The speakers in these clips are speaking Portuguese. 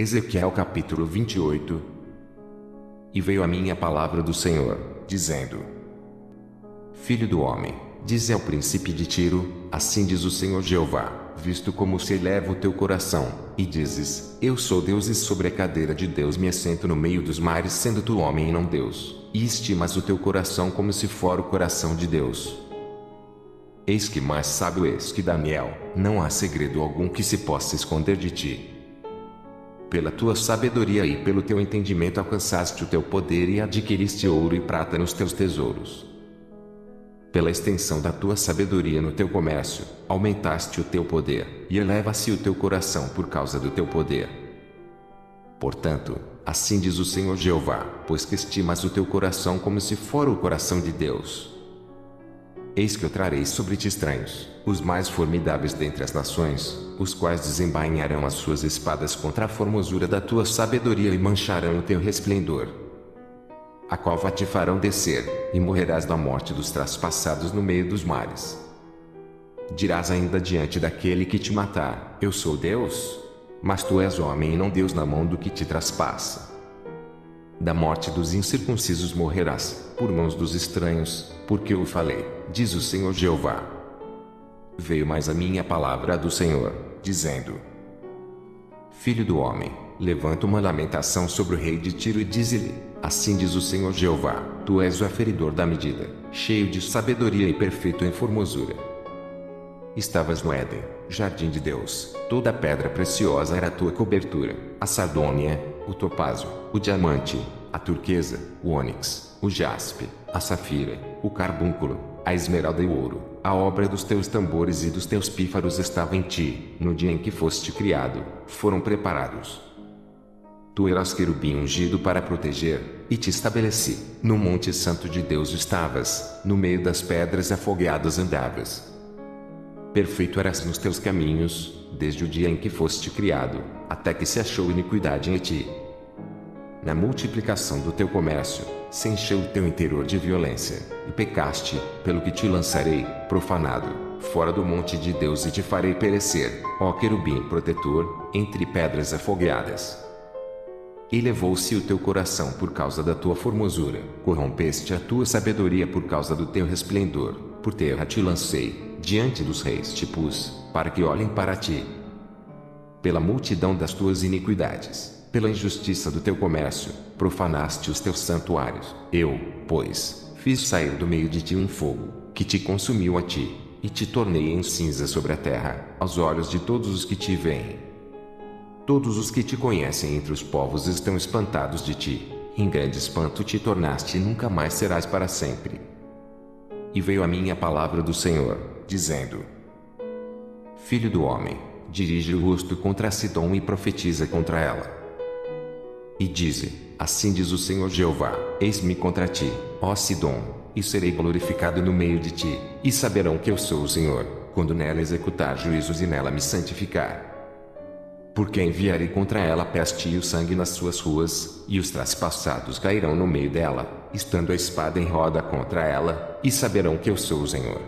Ezequiel capítulo 28. E veio a mim a palavra do Senhor, dizendo: Filho do homem, dize ao príncipe de Tiro, assim diz o Senhor Jeová, visto como se eleva o teu coração, e dizes: Eu sou Deus e sobre a cadeira de Deus me assento no meio dos mares, sendo tu homem e não Deus, e estimas o teu coração como se fora o coração de Deus. Eis que mais sábio és que Daniel, não há segredo algum que se possa esconder de ti. Pela tua sabedoria e pelo teu entendimento alcançaste o teu poder e adquiriste ouro e prata nos teus tesouros. Pela extensão da tua sabedoria no teu comércio, aumentaste o teu poder, e eleva-se o teu coração por causa do teu poder. Portanto, assim diz o Senhor Jeová, pois que estimas o teu coração como se fora o coração de Deus. Eis que eu trarei sobre ti estranhos, os mais formidáveis dentre as nações, os quais desembainharão as suas espadas contra a formosura da tua sabedoria e mancharão o teu resplendor. A cova te farão descer, e morrerás da morte dos traspassados no meio dos mares. Dirás ainda diante daquele que te matar: Eu sou Deus? Mas tu és homem e não Deus na mão do que te traspassa. Da morte dos incircuncisos morrerás, por mãos dos estranhos, porque eu falei, diz o Senhor Jeová. Veio mais a mim a palavra do Senhor, dizendo: Filho do homem, levanta uma lamentação sobre o rei de Tiro e dize-lhe: Assim diz o Senhor Jeová, tu és o aferidor da medida, cheio de sabedoria e perfeito em formosura. Estavas no Éden, jardim de Deus, toda pedra preciosa era a tua cobertura, a sardônia, o topázio, o diamante, a turquesa, o ônix, o jaspe, a safira, o carbúnculo, a esmeralda e o ouro. A obra dos teus tambores e dos teus pífaros estava em ti, no dia em que foste criado, foram preparados. Tu eras querubim ungido para proteger, e te estabeleci. No monte santo de Deus estavas, no meio das pedras afogueadas andavas. Perfeito eras nos teus caminhos, desde o dia em que foste criado, até que se achou iniquidade em ti. Na multiplicação do teu comércio, se encheu o teu interior de violência, e pecaste, pelo que te lançarei, profanado, fora do monte de Deus e te farei perecer, ó querubim protetor, entre pedras afogueadas. Elevou-se o teu coração por causa da tua formosura, corrompeste a tua sabedoria por causa do teu resplendor, por terra te lancei, diante dos reis te pus, para que olhem para ti. Pela multidão das tuas iniquidades, pela injustiça do teu comércio, profanaste os teus santuários. Eu, pois, fiz sair do meio de ti um fogo, que te consumiu a ti, e te tornei em cinza sobre a terra, aos olhos de todos os que te veem. Todos os que te conhecem entre os povos estão espantados de ti, em grande espanto te tornaste e nunca mais serás para sempre. E veio a mim a palavra do Senhor, dizendo: Filho do homem, dirige o rosto contra Sidom e profetiza contra ela. E dize: Assim diz o Senhor Jeová, eis-me contra ti, ó Sidom, e serei glorificado no meio de ti, e saberão que eu sou o Senhor, quando nela executar juízos e nela me santificar. Porque enviarei contra ela a peste e o sangue nas suas ruas, e os traspassados cairão no meio dela, estando a espada em roda contra ela, e saberão que eu sou o Senhor.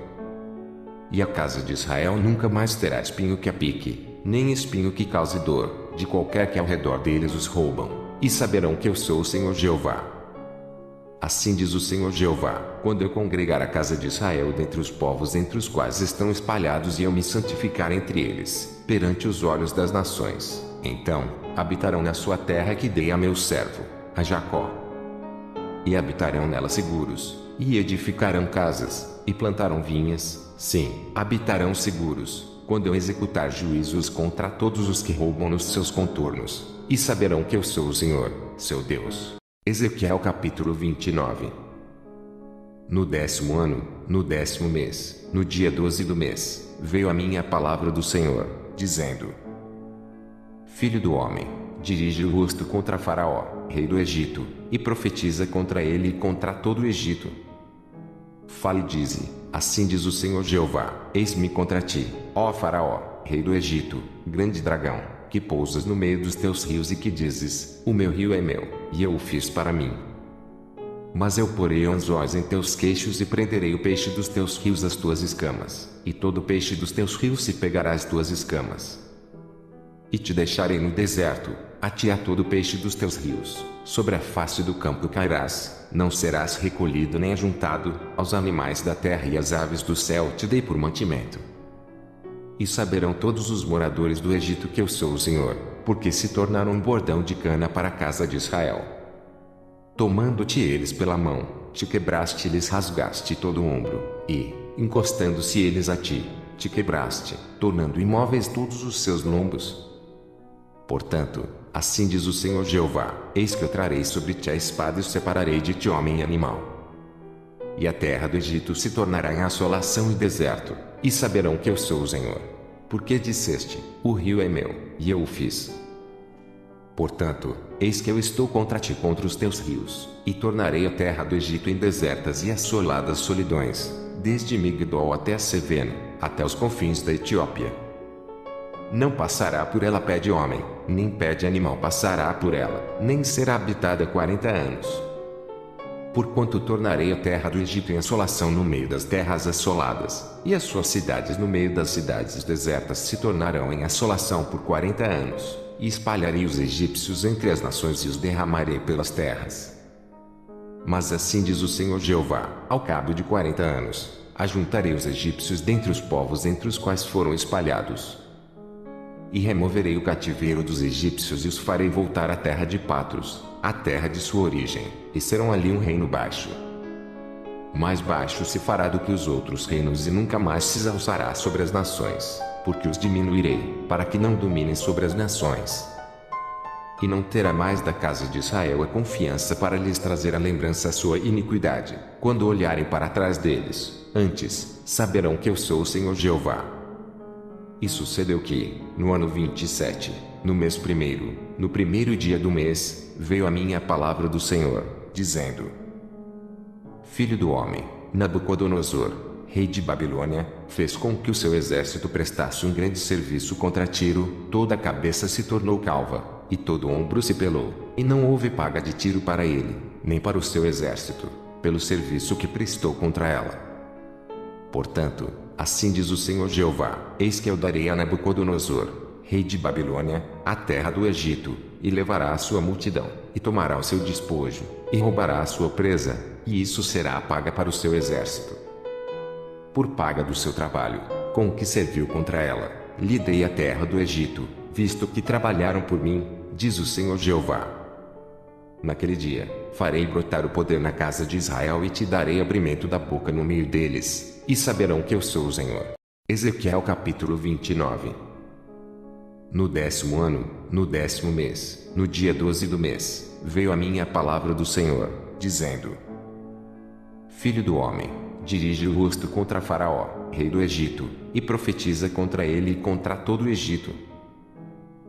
E a casa de Israel nunca mais terá espinho que a pique, nem espinho que cause dor, de qualquer que ao redor deles os roubam, e saberão que eu sou o Senhor Jeová. Assim diz o Senhor Jeová, quando eu congregar a casa de Israel dentre os povos entre os quais estão espalhados e eu me santificar entre eles, perante os olhos das nações, então, habitarão na sua terra que dei a meu servo, a Jacó. E habitarão nela seguros, e edificarão casas, e plantarão vinhas, sim, habitarão seguros, quando eu executar juízos contra todos os que roubam nos seus contornos, e saberão que eu sou o Senhor, seu Deus. Ezequiel capítulo 29. No 10º ano, no 10º mês, no dia 12 do mês, veio a mim a palavra do Senhor, dizendo: Filho do homem, dirige o rosto contra Faraó, rei do Egito, e profetiza contra ele e contra todo o Egito. Fale e dize: Assim diz o Senhor Jeová, eis-me contra ti, ó Faraó, rei do Egito, grande dragão, que pousas no meio dos teus rios e que dizes: O meu rio é meu, e eu o fiz para mim. Mas eu porei anzóis em teus queixos e prenderei o peixe dos teus rios às tuas escamas, e todo peixe dos teus rios se pegará às tuas escamas. E te deixarei no deserto, a ti e a todo peixe dos teus rios, sobre a face do campo cairás, não serás recolhido nem ajuntado, aos animais da terra e às aves do céu te dei por mantimento. E saberão todos os moradores do Egito que eu sou o Senhor, porque se tornaram um bordão de cana para a casa de Israel. Tomando-te eles pela mão, te quebraste e lhes rasgaste todo o ombro, e, encostando-se eles a ti, te quebraste, tornando imóveis todos os seus lombos. Portanto, assim diz o Senhor Jeová: eis que eu trarei sobre ti a espada e os separarei de ti homem e animal. E a terra do Egito se tornará em assolação e deserto, e saberão que eu sou o Senhor. Porque disseste: o rio é meu, e eu o fiz. Portanto, eis que eu estou contra ti contra os teus rios, e tornarei a terra do Egito em desertas e assoladas solidões, desde Migdol até Seveno, até os confins da Etiópia. Não passará por ela pé de homem, nem pé de animal passará por ela, nem será habitada 40 anos. Porquanto tornarei a terra do Egito em assolação no meio das terras assoladas, e as suas cidades no meio das cidades desertas se tornarão em assolação por 40 anos, e espalharei os egípcios entre as nações e os derramarei pelas terras. Mas assim diz o Senhor Jeová: ao cabo de 40 anos, ajuntarei os egípcios dentre os povos entre os quais foram espalhados. E removerei o cativeiro dos egípcios e os farei voltar à terra de Patros, a terra de sua origem, e serão ali um reino baixo. Mais baixo se fará do que os outros reinos e nunca mais se alçará sobre as nações, porque os diminuirei, para que não dominem sobre as nações. E não terá mais da casa de Israel a confiança para lhes trazer a lembrança a sua iniquidade, quando olharem para trás deles, antes, saberão que eu sou o Senhor Jeová. E sucedeu que, no ano 27, no mês primeiro, no primeiro dia do mês, veio a mim a palavra do Senhor, dizendo: Filho do homem, Nabucodonosor, rei de Babilônia, fez com que o seu exército prestasse um grande serviço contra Tiro, toda a cabeça se tornou calva, e todo o ombro se pelou, e não houve paga de Tiro para ele, nem para o seu exército, pelo serviço que prestou contra ela. Portanto, assim diz o Senhor Jeová: eis que eu darei a Nabucodonosor, rei de Babilônia, a terra do Egito, e levará a sua multidão, e tomará o seu despojo, e roubará a sua presa, e isso será a paga para o seu exército. Por paga do seu trabalho, com o que serviu contra ela, lhe dei a terra do Egito, visto que trabalharam por mim, diz o Senhor Jeová. Naquele dia, farei brotar o poder na casa de Israel e te darei abrimento da boca no meio deles, e saberão que eu sou o Senhor. Ezequiel capítulo 29. No 10º ano, no 10º mês, no dia 12 do mês, veio a mim a palavra do Senhor, dizendo: Filho do homem, dirige o rosto contra Faraó, rei do Egito, e profetiza contra ele e contra todo o Egito.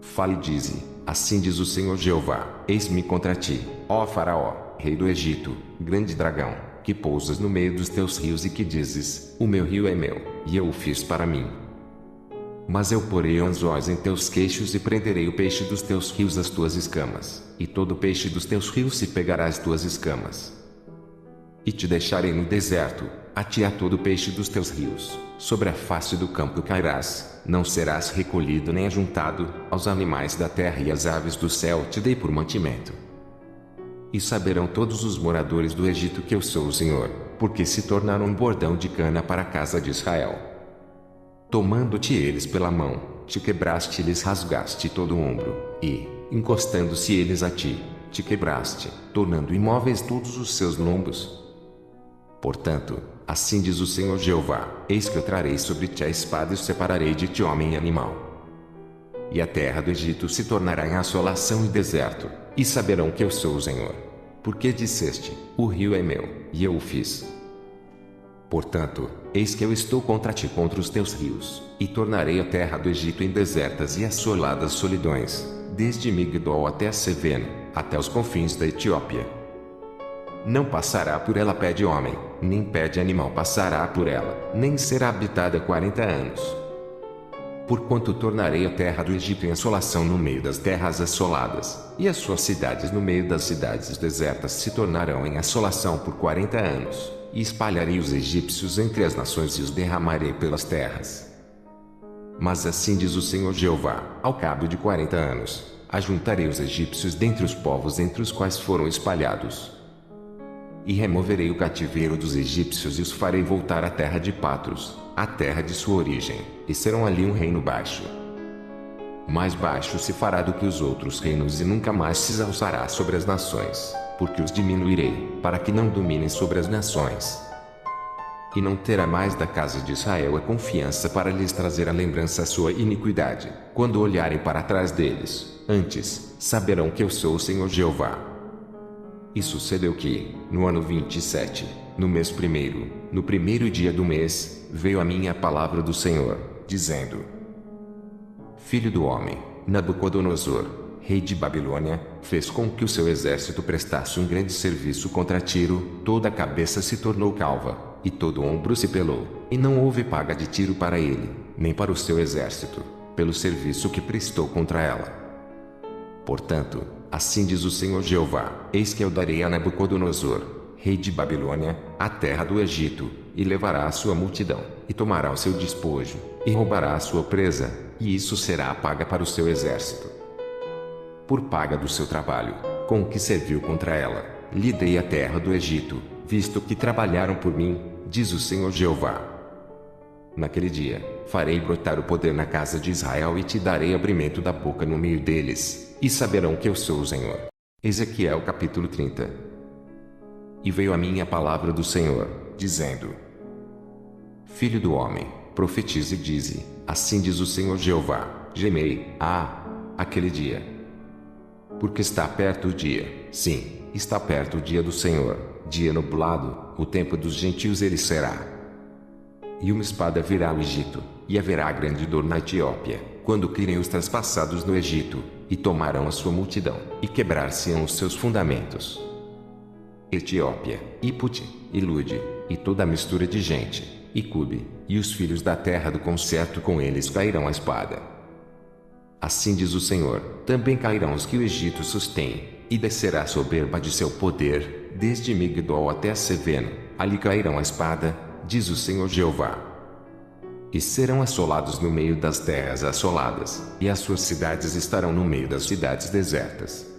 Fale e dize: assim diz o Senhor Jeová: eis-me contra ti, ó Faraó, rei do Egito, grande dragão, que pousas no meio dos teus rios e que dizes: o meu rio é meu, e eu o fiz para mim. Mas eu porei anzóis em teus queixos e prenderei o peixe dos teus rios às tuas escamas, e todo peixe dos teus rios se pegará às tuas escamas. E te deixarei no deserto, a ti e a todo peixe dos teus rios, sobre a face do campo cairás, não serás recolhido nem ajuntado, aos animais da terra e às aves do céu te dei por mantimento. E saberão todos os moradores do Egito que eu sou o Senhor, porque se tornaram um bordão de cana para a casa de Israel. Tomando-te eles pela mão, te quebraste e lhes rasgaste todo o ombro, e, encostando-se eles a ti, te quebraste, tornando imóveis todos os seus lombos. Portanto, assim diz o Senhor Jeová: eis que eu trarei sobre ti a espada e os separarei de ti homem e animal. E a terra do Egito se tornará em assolação e deserto, e saberão que eu sou o Senhor. Porque disseste: o rio é meu, e eu o fiz. Portanto, eis que eu estou contra ti contra os teus rios, e tornarei a terra do Egito em desertas e assoladas solidões, desde Migdol até Seveno, até os confins da Etiópia. Não passará por ela pé de homem, nem pé de animal passará por ela, nem será habitada 40 anos. Porquanto tornarei a terra do Egito em assolação no meio das terras assoladas, e as suas cidades no meio das cidades desertas se tornarão em assolação por 40 anos, e espalharei os egípcios entre as nações e os derramarei pelas terras. Mas assim diz o Senhor Jeová: ao cabo de 40 anos, ajuntarei os egípcios dentre os povos entre os quais foram espalhados. E removerei o cativeiro dos egípcios e os farei voltar à terra de Patros, à terra de sua origem, e serão ali um reino baixo. Mais baixo se fará do que os outros reinos e nunca mais se exalçará sobre as nações, porque os diminuirei, para que não dominem sobre as nações. E não terá mais da casa de Israel a confiança para lhes trazer a lembrança a sua iniquidade, quando olharem para trás deles. Antes, saberão que eu sou o Senhor Jeová. E sucedeu que, no ano 27, no mês primeiro, no primeiro dia do mês, veio a mim a palavra do Senhor, dizendo: Filho do homem, Nabucodonosor, rei de Babilônia, fez com que o seu exército prestasse um grande serviço contra Tiro, toda a cabeça se tornou calva, e todo o ombro se pelou, e não houve paga de Tiro para ele, nem para o seu exército, pelo serviço que prestou contra ela. Portanto, assim diz o Senhor Jeová: eis que eu darei a Nabucodonosor, rei de Babilônia, a terra do Egito, e levará a sua multidão, e tomará o seu despojo, e roubará a sua presa, e isso será a paga para o seu exército. Por paga do seu trabalho, com o que serviu contra ela, lhe dei a terra do Egito, visto que trabalharam por mim, diz o Senhor Jeová. Naquele dia, farei brotar o poder na casa de Israel e te darei abrimento da boca no meio deles, e saberão que eu sou o Senhor. Ezequiel capítulo 30. E veio a mim a palavra do Senhor, dizendo: Filho do homem, profetize e dize: assim diz o Senhor Jeová: gemei, aquele dia. Porque está perto o dia, sim, está perto o dia do Senhor, dia nublado, o tempo dos gentios ele será. E uma espada virá ao Egito, e haverá grande dor na Etiópia, quando caírem os traspassados no Egito, e tomarão a sua multidão, e quebrar-se-ão os seus fundamentos. Etiópia, e Puti, e Lude, e toda a mistura de gente, e Cube, e os filhos da terra do concerto com eles cairão a espada. Assim diz o Senhor: também cairão os que o Egito sustém, e descerá a soberba de seu poder, desde Migdol até Seveno, ali cairão a espada, diz o Senhor Jeová. E serão assolados no meio das terras assoladas, e as suas cidades estarão no meio das cidades desertas.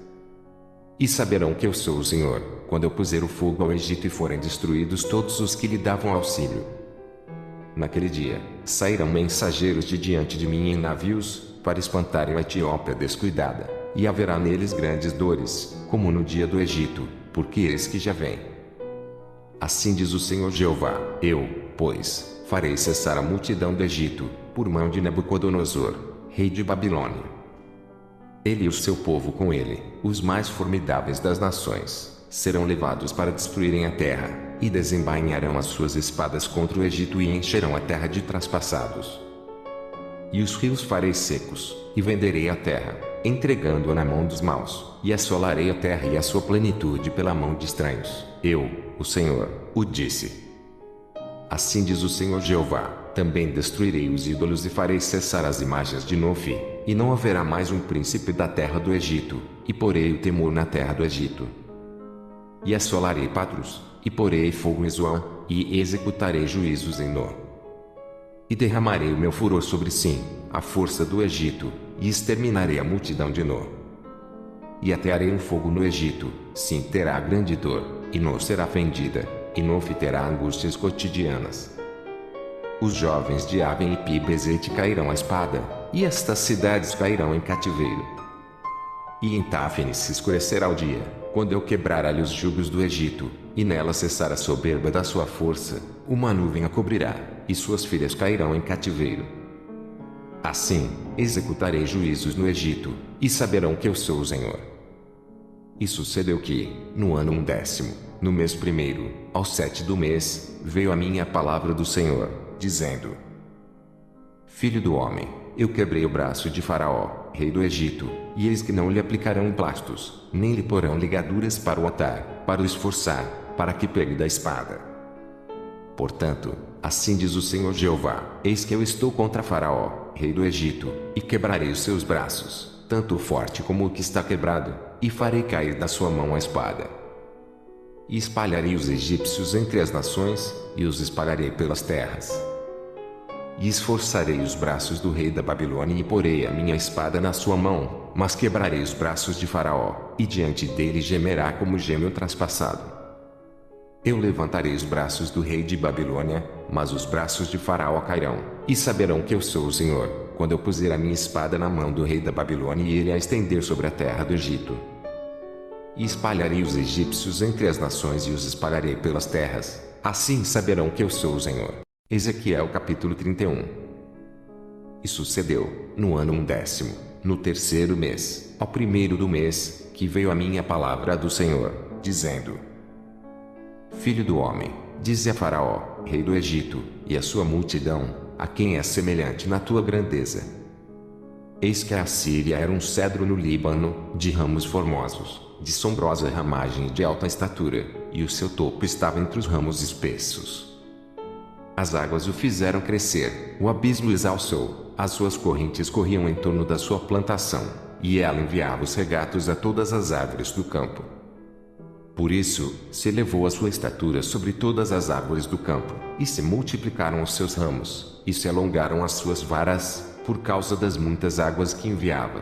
E saberão que eu sou o Senhor, quando eu puser o fogo ao Egito e forem destruídos todos os que lhe davam auxílio. Naquele dia, sairão mensageiros de diante de mim em navios, para espantarem a Etiópia descuidada, e haverá neles grandes dores, como no dia do Egito, porque eis que já vem. Assim diz o Senhor Jeová: eu, pois, farei cessar a multidão do Egito, por mão de Nabucodonosor, rei de Babilônia. Ele e o seu povo com ele, os mais formidáveis das nações, serão levados para destruírem a terra, e desembainharão as suas espadas contra o Egito e encherão a terra de traspassados. E os rios farei secos, e venderei a terra, entregando-a na mão dos maus, e assolarei a terra e a sua plenitude pela mão de estranhos. Eu, o Senhor, o disse. Assim diz o Senhor Jeová: também destruirei os ídolos e farei cessar as imagens de Nofi, e não haverá mais um príncipe da terra do Egito, e porei o temor na terra do Egito. E assolarei Patros, e porei fogo em Zoan, e executarei juízos em No. E derramarei o meu furor sobre Sim, a força do Egito, e exterminarei a multidão de No. E atearei um fogo no Egito, Sim terá grande dor, e No será fendida, e Nof terá angústias cotidianas. Os jovens de Aven e Pi-Bezete cairão à espada, e estas cidades cairão em cativeiro. E em Táfnis se escurecerá o dia, quando eu quebrar ali os jugos do Egito, e nela cessar a soberba da sua força, uma nuvem a cobrirá, e suas filhas cairão em cativeiro. Assim, executarei juízos no Egito, e saberão que eu sou o Senhor. E sucedeu que, no ano 10º, no mês primeiro, ao 7 do mês, veio a mim a palavra do Senhor, dizendo: Filho do homem, eu quebrei o braço de Faraó, rei do Egito, e eis que não lhe aplicarão emplastos, nem lhe porão ligaduras para o atar, para o esforçar, para que pegue da espada. Portanto, assim diz o Senhor Jeová: eis que eu estou contra Faraó, rei do Egito, e quebrarei os seus braços, tanto o forte como o que está quebrado, e farei cair da sua mão a espada. E espalharei os egípcios entre as nações, e os espalharei pelas terras. E esforçarei os braços do rei da Babilônia e porei a minha espada na sua mão, mas quebrarei os braços de Faraó, e diante dele gemerá como geme o traspassado. Eu levantarei os braços do rei de Babilônia, mas os braços de Faraó cairão, e saberão que eu sou o Senhor, quando eu puser a minha espada na mão do rei da Babilônia e ele a estender sobre a terra do Egito. E espalharei os egípcios entre as nações e os espalharei pelas terras, assim saberão que eu sou o Senhor. Ezequiel capítulo 31. E sucedeu, no ano 11º, no terceiro mês, ao primeiro do mês, que veio a minha palavra do Senhor, dizendo: Filho do homem, dize a Faraó, rei do Egito, e a sua multidão, a quem é semelhante na tua grandeza. Eis que a Assíria era um cedro no Líbano, de ramos formosos, de sombrosa ramagem e de alta estatura, e o seu topo estava entre os ramos espessos. As águas o fizeram crescer, o abismo o exalçou, as suas correntes corriam em torno da sua plantação, e ela enviava os regatos a todas as árvores do campo. Por isso, se elevou a sua estatura sobre todas as árvores do campo, e se multiplicaram os seus ramos, e se alongaram as suas varas, por causa das muitas águas que enviava.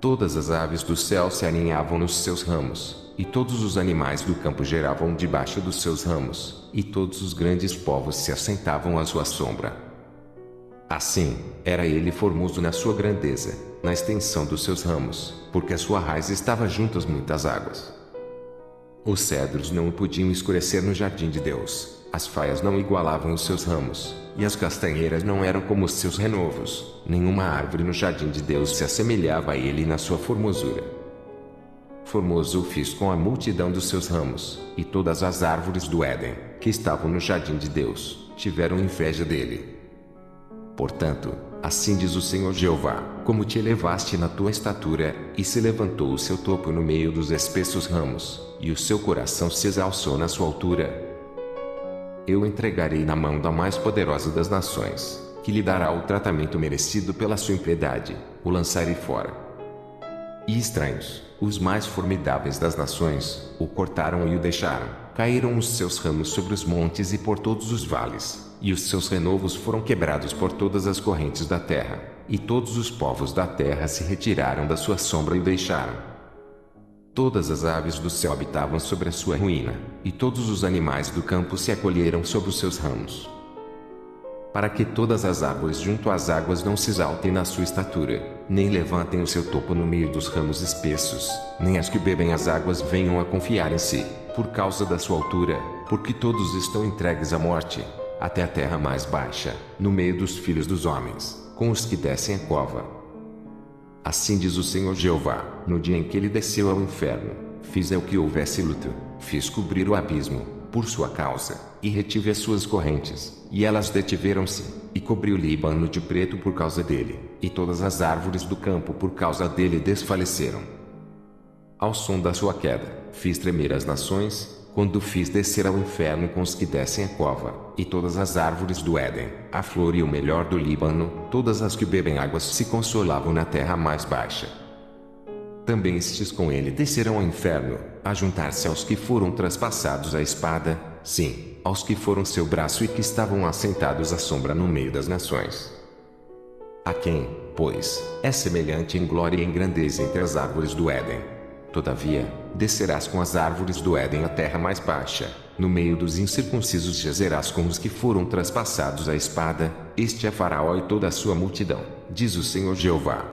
Todas as aves do céu se aninhavam nos seus ramos, e todos os animais do campo geravam debaixo dos seus ramos, e todos os grandes povos se assentavam à sua sombra. Assim, era ele formoso na sua grandeza, na extensão dos seus ramos, porque a sua raiz estava junto às muitas águas. Os cedros não o podiam escurecer no jardim de Deus, as faias não igualavam os seus ramos, e as castanheiras não eram como os seus renovos, nenhuma árvore no jardim de Deus se assemelhava a ele na sua formosura. Formoso o fiz com a multidão dos seus ramos, e todas as árvores do Éden, que estavam no jardim de Deus, tiveram inveja dele. Portanto, assim diz o Senhor Jeová, como te elevaste na tua estatura, e se levantou o seu topo no meio dos espessos ramos, e o seu coração se exalçou na sua altura, eu o entregarei na mão da mais poderosa das nações, que lhe dará o tratamento merecido pela sua impiedade, o lançarei fora. E estranhos, os mais formidáveis das nações, o cortaram e o deixaram, caíram os seus ramos sobre os montes e por todos os vales, e os seus renovos foram quebrados por todas as correntes da terra, e todos os povos da terra se retiraram da sua sombra e o deixaram. Todas as aves do céu habitavam sobre a sua ruína, e todos os animais do campo se acolheram sob os seus ramos. Para que todas as árvores junto às águas não se exaltem na sua estatura, nem levantem o seu topo no meio dos ramos espessos, nem as que bebem as águas venham a confiar em si, por causa da sua altura, porque todos estão entregues à morte, até a terra mais baixa, no meio dos filhos dos homens, com os que descem a cova. Assim diz o Senhor Jeová, no dia em que ele desceu ao inferno, fiz eu que houvesse luto, fiz cobrir o abismo, por sua causa, e retive as suas correntes, e elas detiveram-se, e cobri o Líbano de preto por causa dele, e todas as árvores do campo por causa dele desfaleceram. Ao som da sua queda, fiz tremer as nações, quando fiz descer ao inferno com os que descem a cova, e todas as árvores do Éden, a flor e o melhor do Líbano, todas as que bebem águas se consolavam na terra mais baixa. Também estes com ele descerão ao inferno, a juntar-se aos que foram traspassados à espada, sim, aos que foram seu braço e que estavam assentados à sombra no meio das nações. A quem, pois, é semelhante em glória e em grandeza entre as árvores do Éden. Todavia, descerás com as árvores do Éden à terra mais baixa, no meio dos incircuncisos jazerás com os que foram traspassados à espada, este é Faraó e toda a sua multidão, diz o Senhor Jeová.